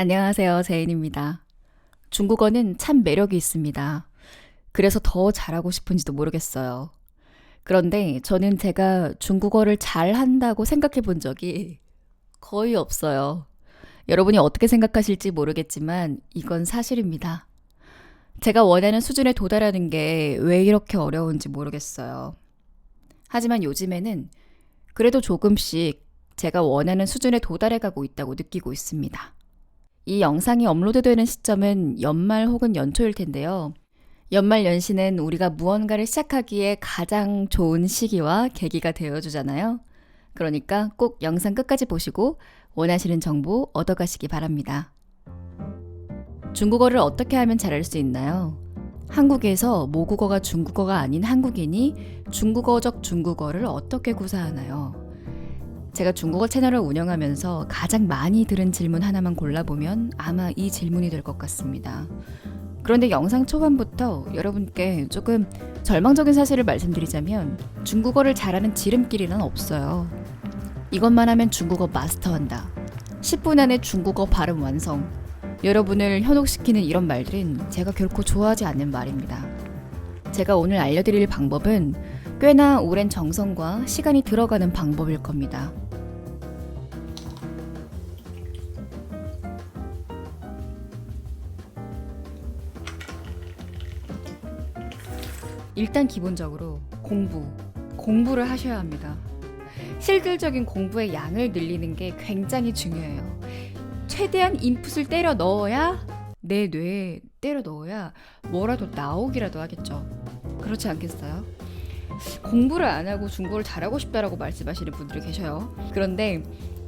안녕하세요, 제인입니다. 중국어는 참 매력이 있습니다. 그래서 더 잘하고 싶은지도 모르겠어요. 그런데 저는 제가 중국어를 잘한다고 생각해 본 적이 거의 없어요. 여러분이 어떻게 생각하실지 모르겠지만 이건 사실입니다. 제가 원하는 수준에 도달하는 게 왜 이렇게 어려운지 모르겠어요. 하지만 요즘에는 그래도 조금씩 제가 원하는 수준에 도달해 가고 있다고 느끼고 있습니다. 이 영상이 업로드되는 시점은 연말 혹은 연초일 텐데요. 연말 연시는 우리가 무언가를 시작하기에 가장 좋은 시기와 계기가 되어주잖아요. 그러니까 꼭 영상 끝까지 보시고 원하시는 정보 얻어가시기 바랍니다. 중국어를 어떻게 하면 잘할 수 있나요? 한국에서 모국어가 중국어가 아닌 한국인이 중국어적 중국어를 어떻게 구사하나요? 제가 중국어 채널을 운영하면서 가장 많이 들은 질문 하나만 골라보면 아마 이 질문이 될 것 같습니다. 그런데 영상 초반부터 여러분께 조금 절망적인 사실을 말씀드리자면 중국어를 잘하는 지름길이란 없어요. 이것만 하면 중국어 마스터한다. 10분 안에 중국어 발음 완성. 여러분을 현혹시키는 이런 말들은 제가 결코 좋아하지 않는 말입니다. 제가 오늘 알려드릴 방법은 꽤나 오랜 정성과 시간이 들어가는 방법일 겁니다. 일단 기본적으로 공부를 하셔야 합니다. 실질적인 공부의 양을 늘리는 게 굉장히 중요해요. 최대한 인풋을 때려 넣어야 내 뇌에 때려 넣어야 뭐라도 나오기라도 하겠죠. 그렇지 않겠어요? 공부를 안 하고 중국어를 잘하고 싶다라고 말씀하시는 분들이 계셔요. 그런데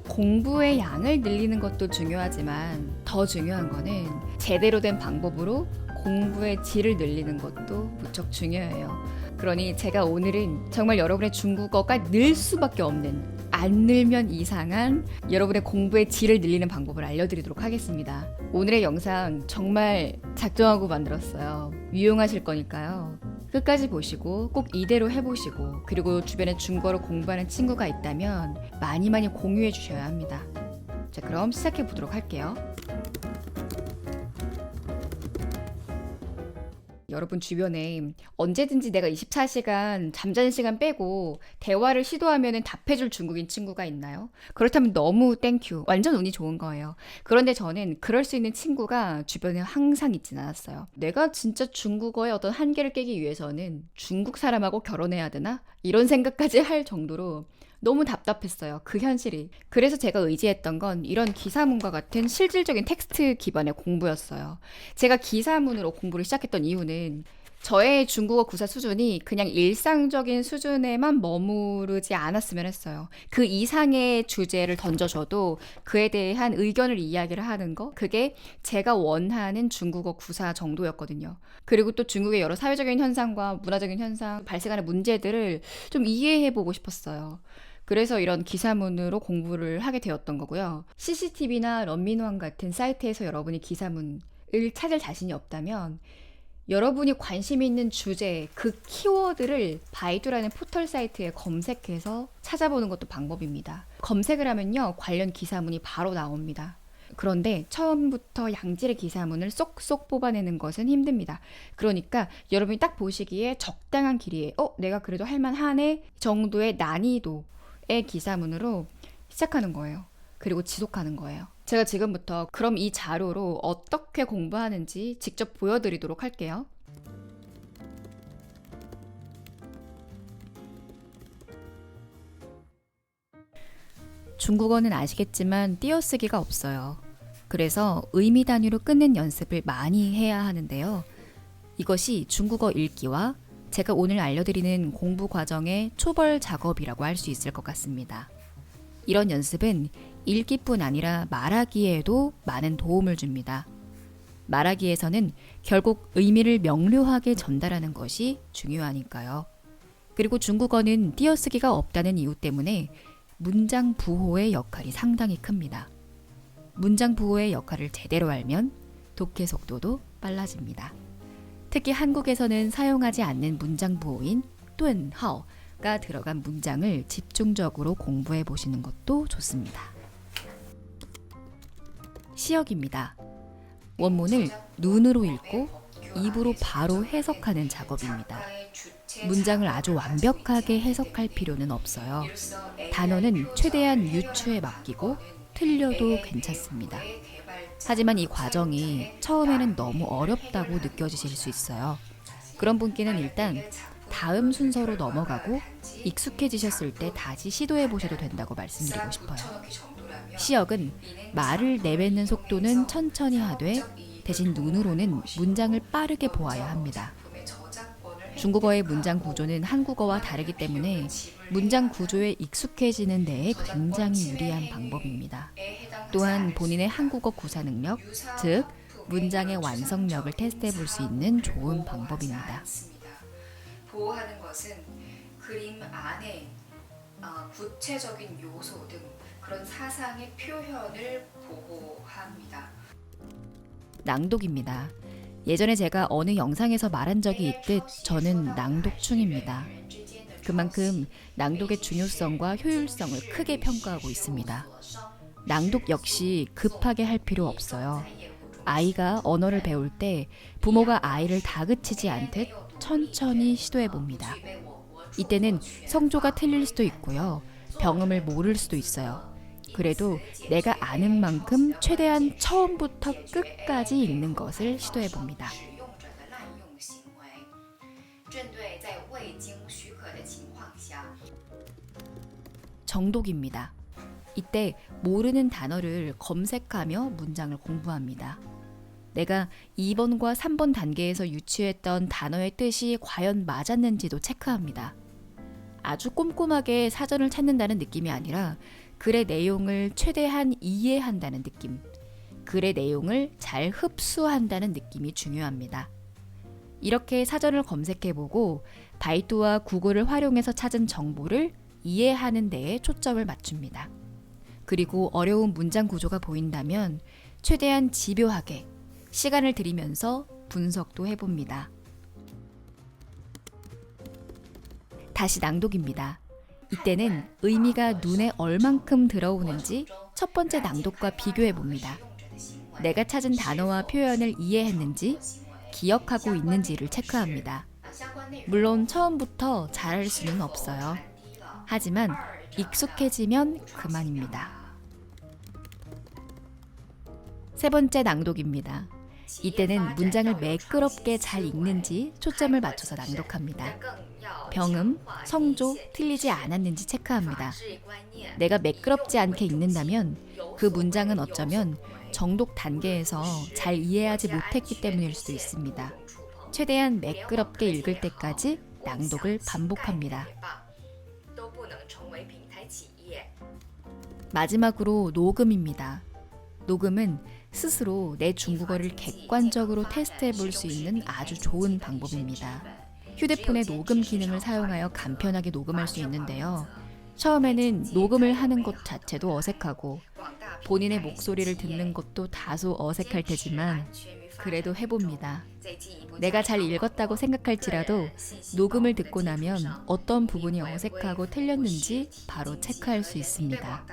공부의 양을 늘리는 것도 중요하지만 더 중요한 거는 제대로 된 방법으로 공부의 질을 늘리는 것도 무척 중요해요. 그러니 제가 오늘은 정말 여러분의 중국어가 늘 수밖에 없는, 안 늘면 이상한 여러분의 공부의 질을 늘리는 방법을 알려드리도록 하겠습니다. 오늘의 영상 정말 작정하고 만들었어요. 유용하실 거니까요. 끝까지 보시고 꼭 이대로 해보시고, 그리고 주변에 중국어를 공부하는 친구가 있다면 많이 공유해 주셔야 합니다. 자, 그럼 시작해 보도록 할게요. 여러분 주변에 언제든지 내가 24시간 잠자는 시간 빼고 대화를 시도하면 답해줄 중국인 친구가 있나요? 그렇다면 너무 땡큐. 완전 운이 좋은 거예요. 그런데 저는 그럴 수 있는 친구가 주변에 항상 있진 않았어요. 내가 진짜 중국어의 어떤 한계를 깨기 위해서는 중국 사람하고 결혼해야 되나? 이런 생각까지 할 정도로 너무 답답했어요. 그 현실이. 그래서 제가 의지했던 건 이런 기사문과 같은 실질적인 텍스트 기반의 공부였어요. 제가 기사문으로 공부를 시작했던 이유는 저의 중국어 구사 수준이 그냥 일상적인 수준에만 머무르지 않았으면 했어요. 그 이상의 주제를 던져줘도 그에 대한 의견을 이야기를 하는 거, 그게 제가 원하는 중국어 구사 정도였거든요. 그리고 또 중국의 여러 사회적인 현상과 문화적인 현상, 발생하는 문제들을 좀 이해해보고 싶었어요. 그래서 이런 기사문으로 공부를 하게 되었던 거고요. CCTV나 런민왕 같은 사이트에서 여러분이 기사문을 찾을 자신이 없다면 여러분이 관심 있는 주제, 그 키워드를 바이두라는 포털 사이트에 검색해서 찾아보는 것도 방법입니다. 검색을 하면요, 관련 기사문이 바로 나옵니다. 그런데 처음부터 양질의 기사문을 쏙쏙 뽑아내는 것은 힘듭니다. 그러니까 여러분이 딱 보시기에 적당한 길이에 내가 그래도 할만하네 정도의 난이도의 기사문으로 시작하는 거예요. 그리고 지속하는 거예요. 제가 지금부터 그럼 이 자료로 어떻게 공부하는지 직접 보여드리도록 할게요. 중국어는 아시겠지만 띄어쓰기가 없어요. 그래서 의미 단위로 끊는 연습을 많이 해야 하는데요. 이것이 중국어 읽기와 제가 오늘 알려드리는 공부 과정의 초벌 작업이라고 할 수 있을 것 같습니다. 이런 연습은 읽기뿐 아니라 말하기에도 많은 도움을 줍니다. 말하기에서는 결국 의미를 명료하게 전달하는 것이 중요하니까요. 그리고 중국어는 띄어쓰기가 없다는 이유 때문에 문장 부호의 역할이 상당히 큽니다. 문장 부호의 역할을 제대로 알면 독해 속도도 빨라집니다. 특히 한국에서는 사용하지 않는 문장 부호인 顿号가 들어간 문장을 집중적으로 공부해 보시는 것도 좋습니다. 시역입니다. 원문을 눈으로 읽고 입으로 바로 해석하는 작업입니다. 문장을 아주 완벽하게 해석할 필요는 없어요. 단어는 최대한 유추에 맡기고 틀려도 괜찮습니다. 하지만 이 과정이 처음에는 너무 어렵다고 느껴지실 수 있어요. 그런 분께는 일단 다음 순서로 넘어가고 익숙해지셨을 때 다시 시도해 보셔도 된다고 말씀드리고 싶어요. 시역은 말을 내뱉는 속도는 천천히 하되 대신 눈으로는 문장을 빠르게 보아야 합니다. 중국어의 문장 구조는 한국어와 다르기 때문에 문장 구조에 익숙해지는 데에 굉장히 유리한 방법입니다. 또한 본인의 한국어 구사 능력, 즉 문장의 완성력을 테스트해 볼 수 있는 좋은 방법입니다. 보호하는 것은 그림 안에 구체적인 요소 등 그런 사상의 표현을 보호합니다. 낭독입니다. 예전에 제가 어느 영상에서 말한 적이 있듯 저는 낭독충입니다. 그만큼 낭독의 중요성과 효율성을 크게 평가하고 있습니다. 낭독 역시 급하게 할 필요 없어요. 아이가 언어를 배울 때 부모가 아이를 다그치지 않듯 천천히 시도해 봅니다. 이때는 성조가 틀릴 수도 있고요. 병음을 모를 수도 있어요. 그래도 내가 아는 만큼 최대한 처음부터 끝까지 읽는 것을 시도해 봅니다. 정독입니다. 이때 모르는 단어를 검색하며 문장을 공부합니다. 내가 2번과 3번 단계에서 유추했던 단어의 뜻이 과연 맞았는지도 체크합니다. 아주 꼼꼼하게 사전을 찾는다는 느낌이 아니라 글의 내용을 최대한 이해한다는 느낌, 글의 내용을 잘 흡수한다는 느낌이 중요합니다. 이렇게 사전을 검색해보고 바이두와 구글을 활용해서 찾은 정보를 이해하는 데에 초점을 맞춥니다. 그리고 어려운 문장 구조가 보인다면 최대한 집요하게 시간을 들이면서 분석도 해봅니다. 다시 낭독입니다. 이때는 의미가 눈에 얼만큼 들어오는지 첫 번째 낭독과 비교해 봅니다. 내가 찾은 단어와 표현을 이해했는지, 기억하고 있는지를 체크합니다. 물론 처음부터 잘할 수는 없어요. 하지만 익숙해지면 그만입니다. 세 번째 낭독입니다. 이때는 문장을 매끄럽게 잘 읽는지 초점을 맞춰서 낭독합니다. 병음, 성조, 틀리지 않았는지 체크합니다. 내가 매끄럽지 않게 읽는다면 그 문장은 어쩌면 정독 단계에서 잘 이해하지 못했기 때문일 수도 있습니다. 최대한 매끄럽게 읽을 때까지 낭독을 반복합니다. 마지막으로 녹음입니다. 녹음은 스스로 내 중국어를 객관적으로 테스트해 볼 수 있는 아주 좋은 방법입니다. 휴대폰의 녹음 기능을 사용하여 간편하게 녹음할 수 있는데요. 처음에는 녹음을 하는 것 자체도 어색하고 본인의 목소리를 듣는 것도 다소 어색할 테지만 그래도 해봅니다. 내가 잘 읽었다고 생각할지라도 녹음을 듣고 나면 어떤 부분이 어색하고 틀렸는지 바로 체크할 수 있습니다.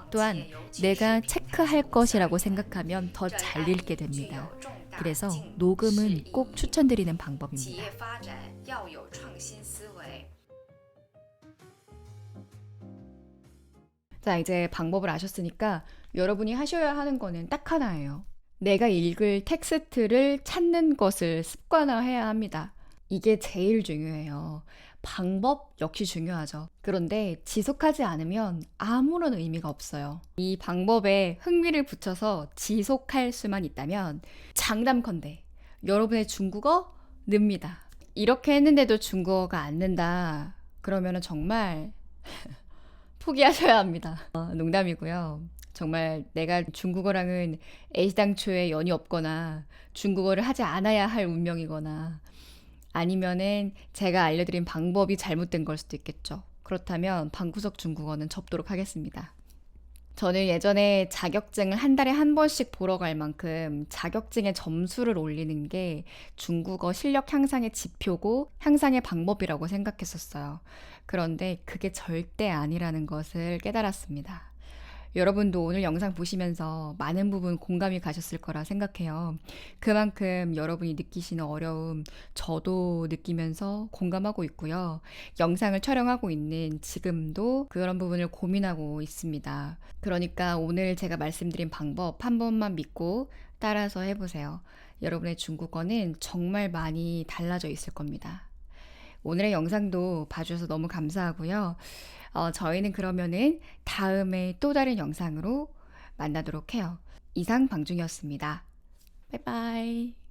또한 내가 체크할 것이라고 생각하면 더 잘 읽게 됩니다. 그래서 녹음은 꼭 추천드리는 방법입니다. 자, 이제 방법을 아셨으니까 여러분이 하셔야 하는 거는 딱 하나예요. 내가 읽을 텍스트를 찾는 것을 습관화해야 합니다. 이게 제일 중요해요. 방법 역시 중요하죠. 그런데 지속하지 않으면 아무런 의미가 없어요. 이 방법에 흥미를 붙여서 지속할 수만 있다면 장담컨대 여러분의 중국어 늡니다. 이렇게 했는데도 중국어가 안 는다. 그러면 정말 포기하셔야 합니다. 농담이고요. 정말 내가 중국어랑은 애시당초에 연이 없거나 중국어를 하지 않아야 할 운명이거나 아니면은 제가 알려드린 방법이 잘못된 걸 수도 있겠죠. 그렇다면 방구석 중국어는 접도록 하겠습니다. 저는 예전에 자격증을 한 달에 한 번씩 보러 갈 만큼 자격증의 점수를 올리는 게 중국어 실력 향상의 지표고 향상의 방법이라고 생각했었어요. 그런데 그게 절대 아니라는 것을 깨달았습니다. 여러분도 오늘 영상 보시면서 많은 부분 공감이 가셨을 거라 생각해요. 그만큼 여러분이 느끼시는 어려움 저도 느끼면서 공감하고 있고요. 영상을 촬영하고 있는 지금도 그런 부분을 고민하고 있습니다. 그러니까 오늘 제가 말씀드린 방법 한 번만 믿고 따라서 해보세요. 여러분의 중국어는 정말 많이 달라져 있을 겁니다. 오늘의 영상도 봐주셔서 너무 감사하고요. 저희는 그러면은 다음에 또 다른 영상으로 만나도록 해요. 이상 방중이었습니다. 바이바이.